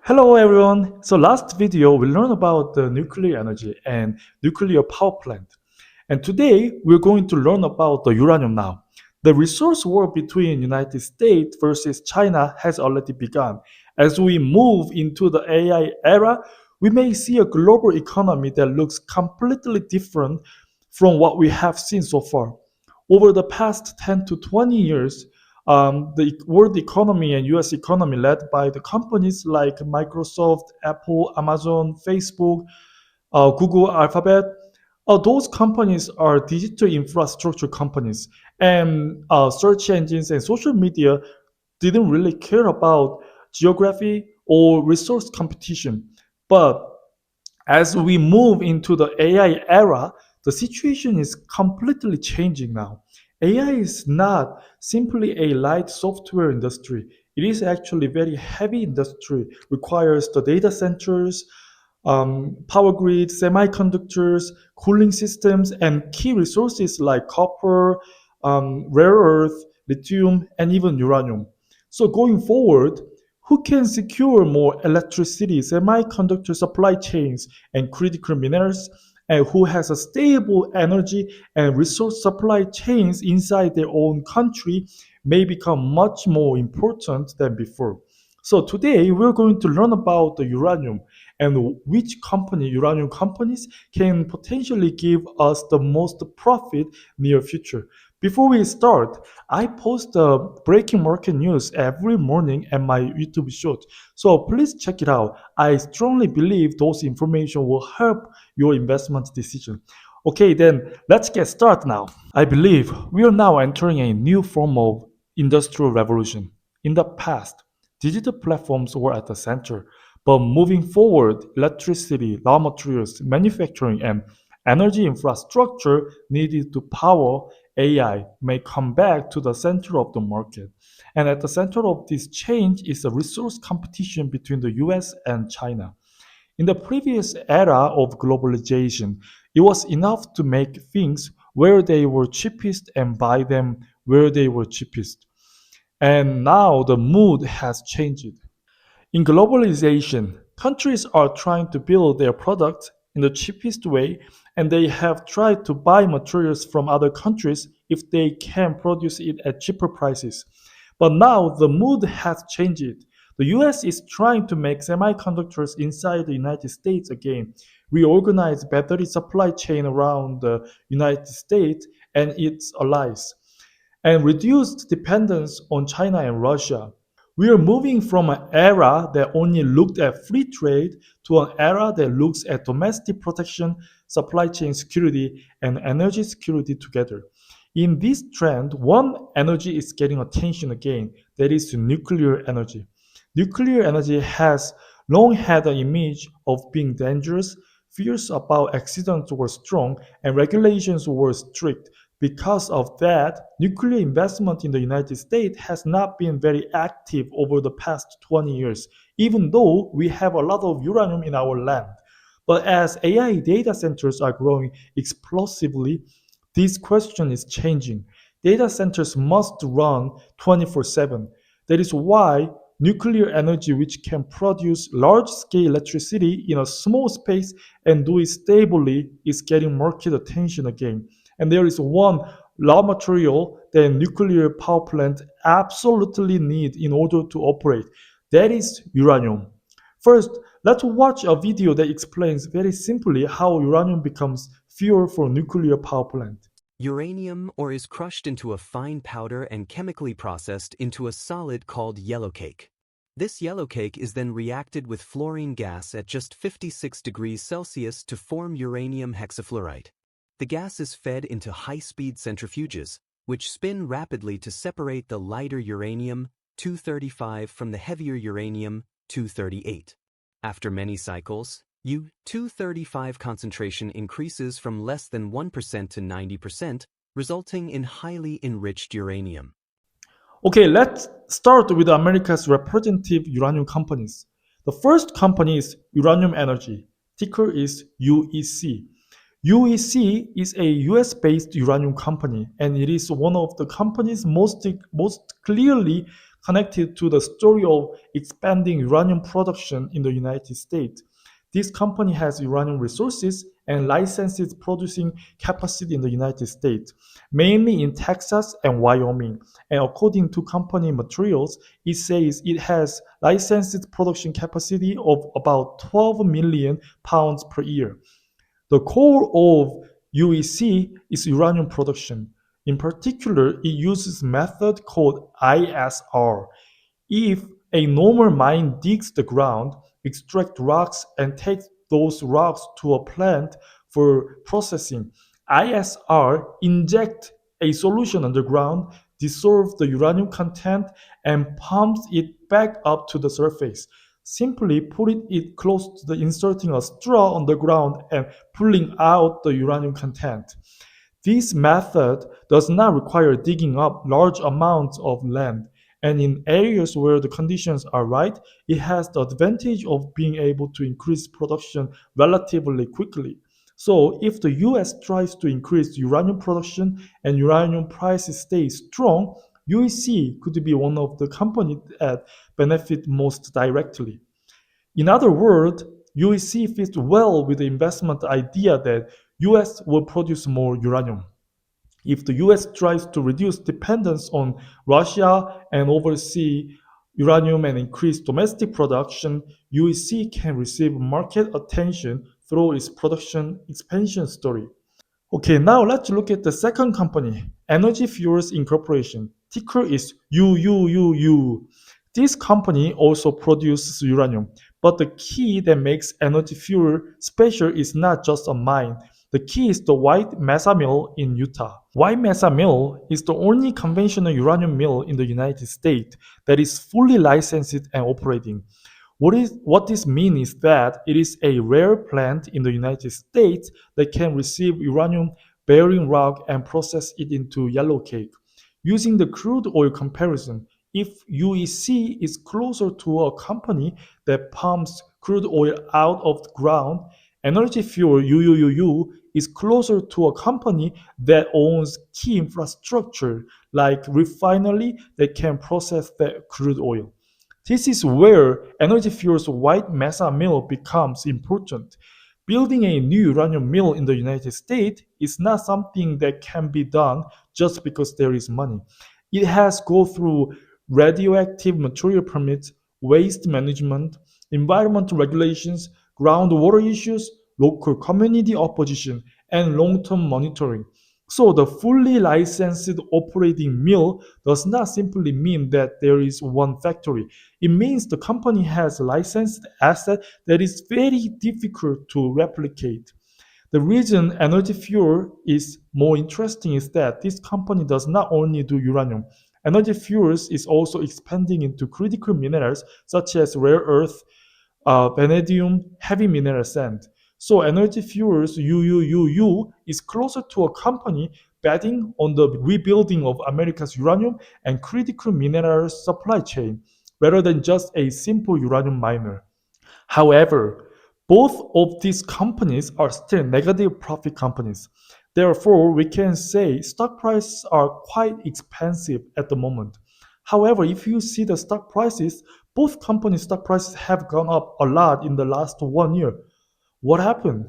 Hello everyone. So last video we learned about the nuclear energy and nuclear power plant. And today we're going to learn about the uranium now. The resource war between United States versus China has already begun. As we move into the AI era, we may see a global economy that looks completely different from what we have seen so far. Over the past 10 to 20 years, the world economy and US economy led by the companies like Microsoft, Apple, Amazon, Facebook, Google, Alphabet, those companies are digital infrastructure companies, and search engines and social media didn't really care about geography or resource competition. But as we move into the AI era, the situation is completely changing now. AI is not simply a light software industry. It is actually very heavy industry, requires the data centers, power grids, semiconductors, cooling systems, and key resources like copper, rare earth, lithium, and even uranium. So going forward, who can secure more electricity, semiconductor supply chains, and critical minerals, and who has a stable energy and resource supply chains inside their own country may become much more important than before. So today we're going to learn about the uranium and which uranium companies can potentially give us the most profit near future. Before we start, I post breaking market news every morning at my YouTube short. So please check it out. I strongly believe those information will help your investment decision. Okay, then let's get started now. I believe we are now entering a new form of industrial revolution. In the past, digital platforms were at the center, but moving forward, electricity, raw materials, manufacturing, and energy infrastructure needed to power AI may come back to the center of the market. And at the center of this change is a resource competition between the US and China. In the previous era of globalization, it was enough to make things where they were cheapest and buy them where they were cheapest. And now the mood has changed. In globalization, countries are trying to build their products in the cheapest way, and they have tried to buy materials from other countries if they can produce it at cheaper prices. But now the mood has changed. The US is trying to make semiconductors inside the United States again, reorganize battery supply chain around the United States and its allies, and reduced dependence on China and Russia. We are moving from an era that only looked at free trade to an era that looks at domestic protection, supply chain security, and energy security together. In this trend, one energy is getting attention again, that is nuclear energy. Nuclear energy has long had an image of being dangerous, fears about accidents were strong, and regulations were strict. Because of that, nuclear investment in the United States has not been very active over the past 20 years, even though we have a lot of uranium in our land. But as AI data centers are growing explosively, this question is changing. Data centers must run 24/7. That is why nuclear energy, which can produce large scale electricity in a small space and do it stably, is getting market attention again. And there is one raw material that nuclear power plant absolutely need in order to operate. That is uranium. First, let's watch a video that explains very simply how uranium becomes fuel for nuclear power plant. Uranium ore is crushed into a fine powder and chemically processed into a solid called yellowcake. This yellowcake is then reacted with fluorine gas at just 56 degrees Celsius to form uranium hexafluoride. The gas is fed into high-speed centrifuges, which spin rapidly to separate the lighter uranium-235 from the heavier uranium-238. After many cycles, U-235 concentration increases from less than 1% to 90%, resulting in highly enriched uranium. Okay, let's start with America's representative uranium companies. The first company is Uranium Energy. Ticker is UEC. UEC is a US-based uranium company, and it is one of the companies most clearly connected to the story of expanding uranium production in the United States. This company has uranium resources and licenses producing capacity in the United States, mainly in Texas and Wyoming. And according to company materials, it says it has licensed production capacity of about 12 million pounds per year. The core of UEC is uranium production. In particular, it uses a method called ISR. If a normal mine digs the ground, extracts rocks, and takes those rocks to a plant for processing, ISR injects a solution underground, dissolves the uranium content, and pumps it back up to the surface. Simply putting it close to the inserting a straw on the ground and pulling out the uranium content. This method does not require digging up large amounts of land, and in areas where the conditions are right, it has the advantage of being able to increase production relatively quickly. So, if the US tries to increase uranium production and uranium prices stay strong, UEC could be one of the companies that benefit most directly. In other words, UEC fits well with the investment idea that US will produce more uranium. If the US tries to reduce dependence on Russia and oversee uranium and increase domestic production, UEC can receive market attention through its production expansion story. Okay, now let's look at the second company, Energy Fuels Incorporation. Ticker is UUUU. This company also produces uranium, but the key that makes Energy Fuel special is not just a mine. The key is the White Mesa Mill in Utah. White Mesa Mill is the only conventional uranium mill in the United States that is fully licensed and operating. What this means is that it is a rare plant in the United States that can receive uranium bearing rock and process it into yellow cake. Using the crude oil comparison, if UEC is closer to a company that pumps crude oil out of the ground, Energy Fuel UUUU is closer to a company that owns key infrastructure like refinery that can process the crude oil. This is where Energy Fuels White Mesa Mill becomes important. Building a new uranium mill in the United States is not something that can be done just because there is money. It has to go through radioactive material permits, waste management, environmental regulations, groundwater issues, local community opposition, and long-term monitoring. So the fully licensed operating mill does not simply mean that there is one factory. It means the company has a licensed asset that is very difficult to replicate. The reason Energy Fuel is more interesting is that this company does not only do uranium. Energy Fuels is also expanding into critical minerals such as rare earth, vanadium, heavy mineral sand. So Energy Fuels UUUU is closer to a company betting on the rebuilding of America's uranium and critical minerals supply chain rather than just a simple uranium miner. However, both of these companies are still negative profit companies. Therefore, we can say stock prices are quite expensive at the moment. However, if you see the stock prices, both companies' stock prices have gone up a lot in the last 1 year. What happened?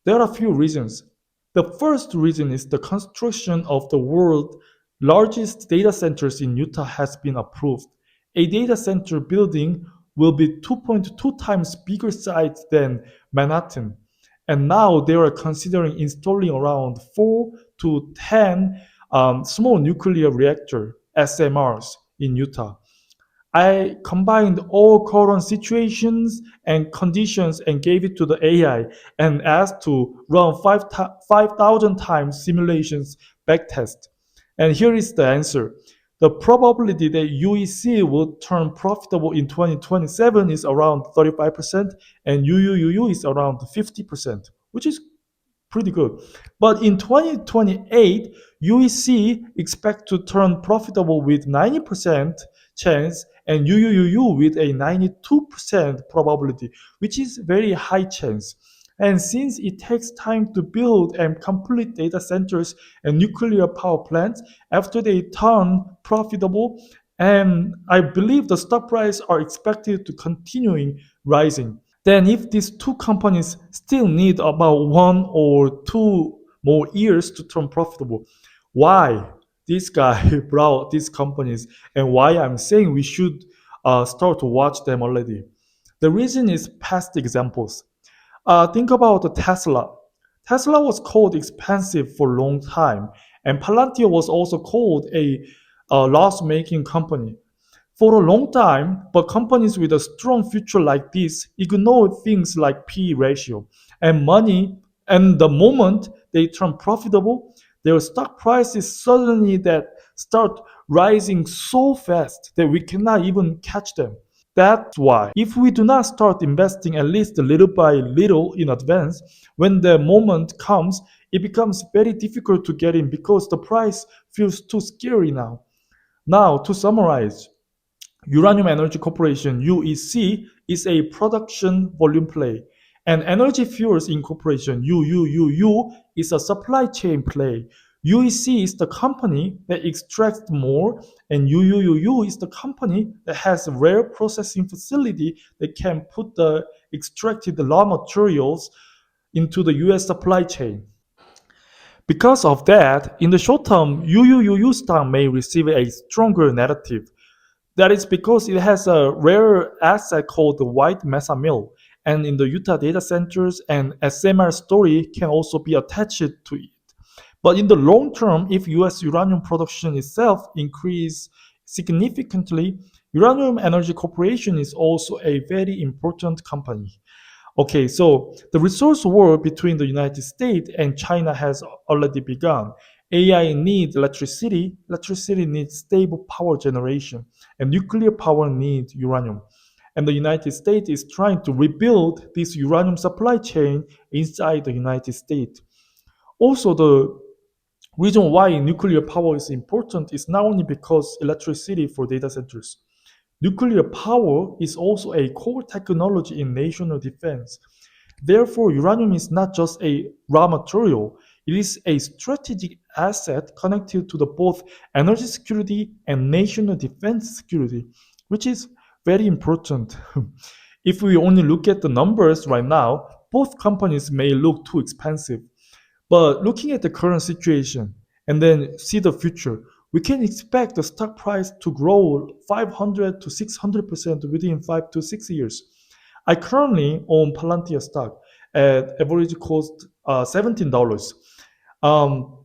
There are a few reasons. The first reason is the construction of the world's largest data centers in Utah has been approved. A data center building will be 2.2 times bigger size than Manhattan. And now they are considering installing around 4 to 10 small nuclear reactor SMRs in Utah. I combined all current situations and conditions and gave it to the AI and asked to run 5,000 times simulations backtest. And here is the answer. The probability that UEC will turn profitable in 2027 is around 35%, and UUUU is around 50%, which is pretty good. But in 2028, UEC expect to turn profitable with 90% chance and UUUU with a 92% probability, which is very high chance. And since it takes time to build and complete data centers and nuclear power plants, after they turn profitable, And I believe the stock price are expected to continuing rising. Then if these two companies still need about 1 or 2 more years to turn profitable, why this guy brought these companies and why I'm saying we should start to watch them already. The reason is past examples. Think about the Tesla. Tesla was called expensive for a long time, and Palantir was also called a loss-making company for a long time, but companies with a strong future like this ignore things like P/E ratio and money. And the moment they turn profitable, their stock prices suddenly that start rising so fast that we cannot even catch them. That's why, if we do not start investing at least little by little in advance, when the moment comes, it becomes very difficult to get in because the price feels too scary now. Now, to summarize, Uranium Energy Corporation (UEC) is a production volume play, and Energy Fuels Incorporation (UUUU) is a supply chain play. UEC is the company that extracts more, and UUUU is the company that has a rare processing facility that can put the extracted raw materials into the US supply chain. Because of that, in the short term, UUUU stock may receive a stronger narrative. That is because it has a rare asset called the white mesa mill, and in the Utah data centers, an SMR story can also be attached to it. But in the long term, if US uranium production itself increase significantly, Uranium Energy Corporation is also a very important company. Okay, so the resource war between the United States and China has already begun. AI needs electricity, electricity needs stable power generation, and nuclear power needs uranium. And the United States is trying to rebuild this uranium supply chain inside the United States. Also, the reason why nuclear power is important is not only because electricity for data centers. Nuclear power is also a core technology in national defense. Therefore, uranium is not just a raw material, it is a strategic asset connected to the both energy security and national defense security, which is very important. If we only look at the numbers right now, both companies may look too expensive. But looking at the current situation and then see the future, we can expect the stock price to grow 500 to 600% within 5 to 6 years. I currently own Palantir stock at average cost $17. Um,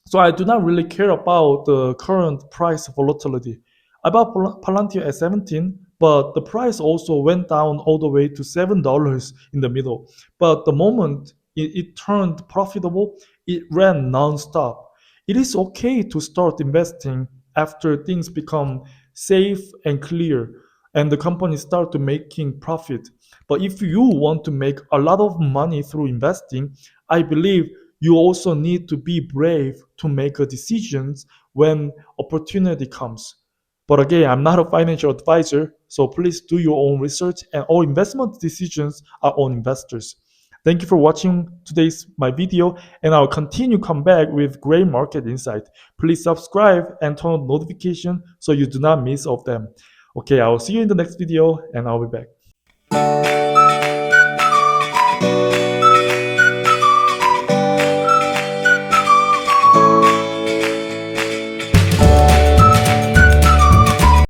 so I do not really care about the current price volatility. I bought Palantir at 17, but the price also went down all the way to $7 in the middle. But the moment it turned profitable, it ran non-stop. It is okay to start investing after things become safe and clear and the company start to making profit. But if you want to make a lot of money through investing, I believe you also need to be brave to make a decisions when opportunity comes. But again, I'm not a financial advisor, so please do your own research and all investment decisions are on investors. Thank you for watching today's my video, and I'll continue come back with great market insight. Please subscribe and turn on notification so you do not miss of them. Okay, I will see you in the next video and I'll be back.